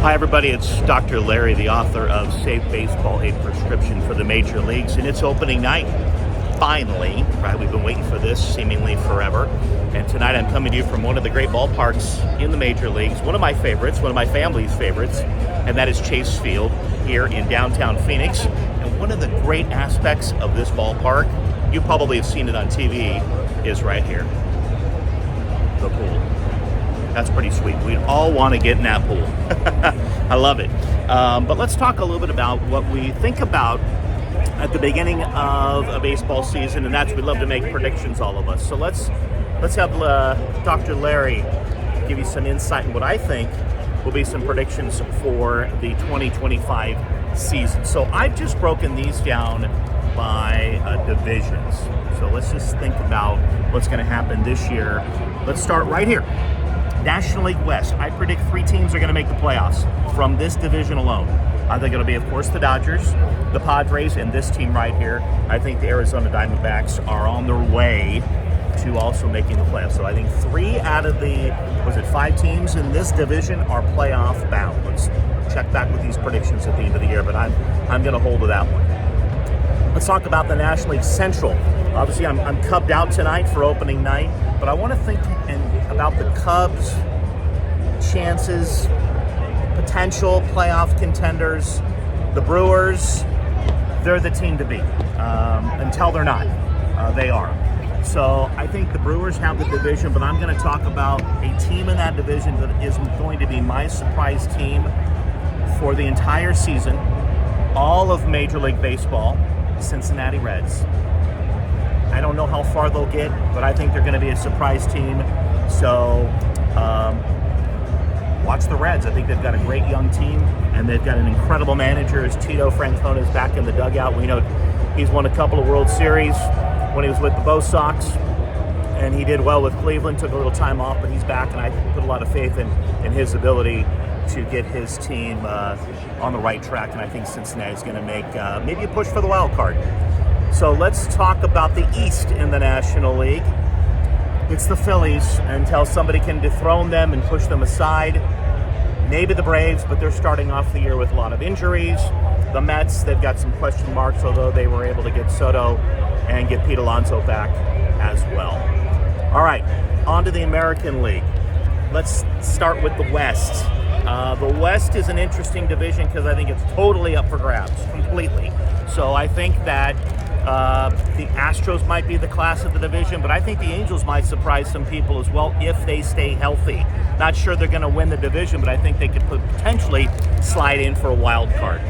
Hi, everybody. It's Dr. Larry, the author of Save Baseball, a prescription for the major leagues, and it's opening night. Finally, right? We've been waiting for this seemingly forever. And tonight I'm coming to you from one of the great ballparks in the major leagues, one of my favorites, one of my family's favorites, and that is Chase Field here in downtown Phoenix. And one of the great aspects of this ballpark, you probably have seen it on TV, is right here, the pool. That's pretty sweet. We'd all want to get in that pool. I love it. But let's talk a little bit about what we think about at the beginning of a baseball season, and that's we love to make predictions, all of us. So let's have Dr. Larry give you some insight in what I think will be some predictions for the 2025 season. So I've just broken these down by divisions. So let's just think about what's going to happen this year. Let's start right here. National League West, I predict 3 teams are going to make the playoffs from this division alone. I think it'll be, of course, the Dodgers, the Padres, and this team right here. I think the Arizona Diamondbacks are on their way to also making the playoffs. So I think 3 out of the, 5 teams in this division are playoff bound. Let's check back with these predictions at the end of the year, but I'm going to hold to that one. Let's talk about the National League Central. Obviously, I'm cubbed out tonight for opening night, but I want to think about the Cubs' chances, potential playoff contenders. The Brewers, they're the team to beat. Until they're not, they are. So I think the Brewers have the division, but I'm going to talk about a team in that division that is going to be my surprise team for the entire season, all of Major League Baseball, Cincinnati Reds. I don't know how far they'll get, but I think they're going to be a surprise team. So watch the Reds. I think they've got a great young team, and they've got an incredible manager as Tito Francona is back in the dugout. We know he's won a couple of World Series when he was with the Bo Sox, and he did well with Cleveland, took a little time off, but he's back, and I put a lot of faith in his ability to get his team on the right track, and I think Cincinnati is going to make maybe a push for the wild card. So let's talk about the East in the National League. It's the Phillies until somebody can dethrone them and push them aside. Maybe the Braves, but they're starting off the year with a lot of injuries. The Mets, they've got some question marks, although they were able to get Soto and get Pete Alonso back as well. All right, on to the American League. Let's start with the West. The West is an interesting division because I think it's totally up for grabs, completely. So I think that the Astros might be the class of the division, but I think the Angels might surprise some people as well if they stay healthy. Not sure they're going to win the division, but I think they could potentially slide in for a wild card.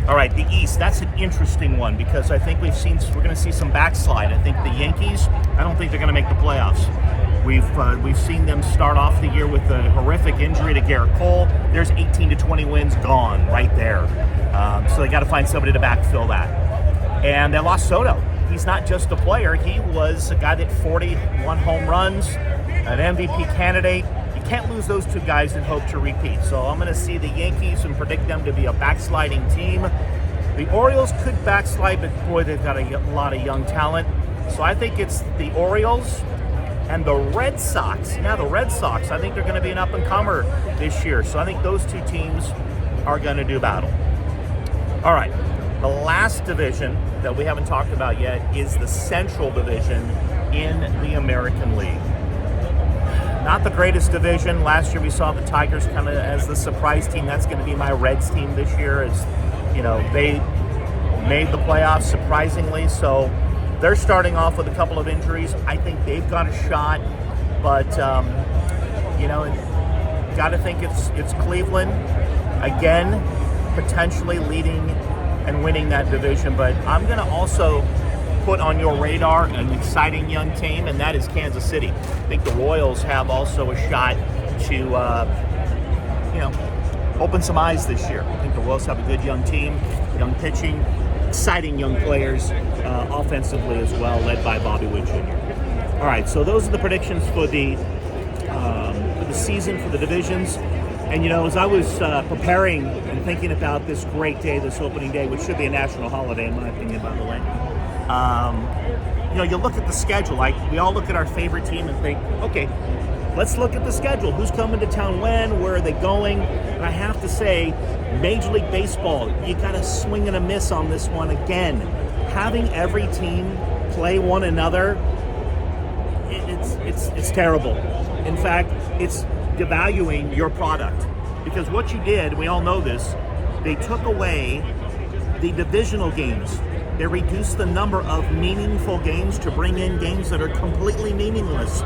All right, the East, that's an interesting one because I think we're going to see some backslide. I think the Yankees, I don't think they're going to make the playoffs. We've seen them start off the year with a horrific injury to Garrett Cole. There's 18 to 20 wins gone right there. So they got to find somebody to backfill that. And they lost Soto. He's not just a player. He was a guy that 41 home runs, an MVP candidate. You can't lose those 2 guys and hope to repeat. So I'm going to see the Yankees and predict them to be a backsliding team. The Orioles could backslide, but boy, they've got a lot of young talent. So I think it's the Orioles and the Red Sox. Now the Red Sox, I think they're going to be an up-and-comer this year. So I think those 2 teams are going to do battle. All right. The last division that we haven't talked about yet is the Central Division in the American League. Not the greatest division. Last year we saw the Tigers come in as the surprise team. That's going to be my Reds team this year. As you know, they made the playoffs surprisingly, so they're starting off with a couple of injuries. I think they've got a shot, but got to think it's Cleveland again, potentially leading and winning that division. But I'm going to also put on your radar an exciting young team, and that is Kansas City. I think the Royals have also a shot to, open some eyes this year. I think the Royals have a good young team, young pitching, exciting young players, offensively as well, led by Bobby Witt Jr. All right, so those are the predictions for the season, for the divisions. And, as I was preparing and thinking about this great day, this opening day, which should be a national holiday, in my opinion, by the way, you look at the schedule. Like, we all look at our favorite team and think, okay, let's look at the schedule. Who's coming to town when? Where are they going? And I have to say, Major League Baseball, you got to swing and a miss on this one again. Having every team play one another, it's terrible. In fact, it's devaluing your product. Because what you did, we all know this, they took away the divisional games. They reduced the number of meaningful games to bring in games that are completely meaningless.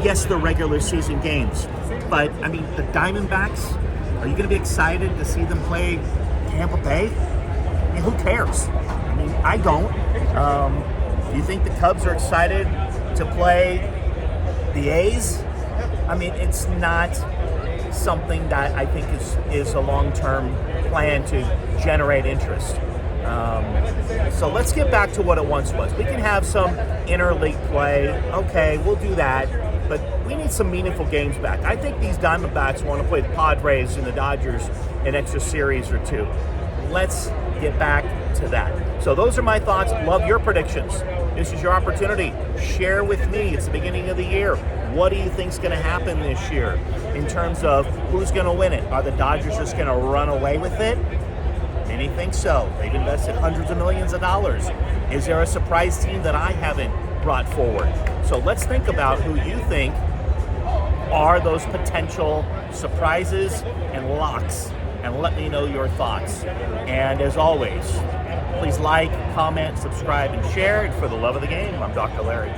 Yes, they're regular season games, but I mean, the Diamondbacks, are you going to be excited to see them play Tampa Bay? I mean, who cares? I mean, I don't. Do you think the Cubs are excited to play the A's? I mean, it's not something that I think is a long-term plan to generate interest. So let's get back to what it once was. We can have some interleague play. Okay, we'll do that. But we need some meaningful games back. I think these Diamondbacks want to play the Padres and the Dodgers an extra series or two. Let's get back to that. So those are my thoughts. Love your predictions. This is your opportunity. Share with me. It's the beginning of the year. What do you think's going to happen this year in terms of who's going to win it? Are the Dodgers just going to run away with it? Many think so. They've invested hundreds of millions of dollars. Is there a surprise team that I haven't brought forward? So let's think about who you think are those potential surprises and locks, and let me know your thoughts. And as always, please like, comment, subscribe, and share. And for the love of the game, I'm Dr. Larry.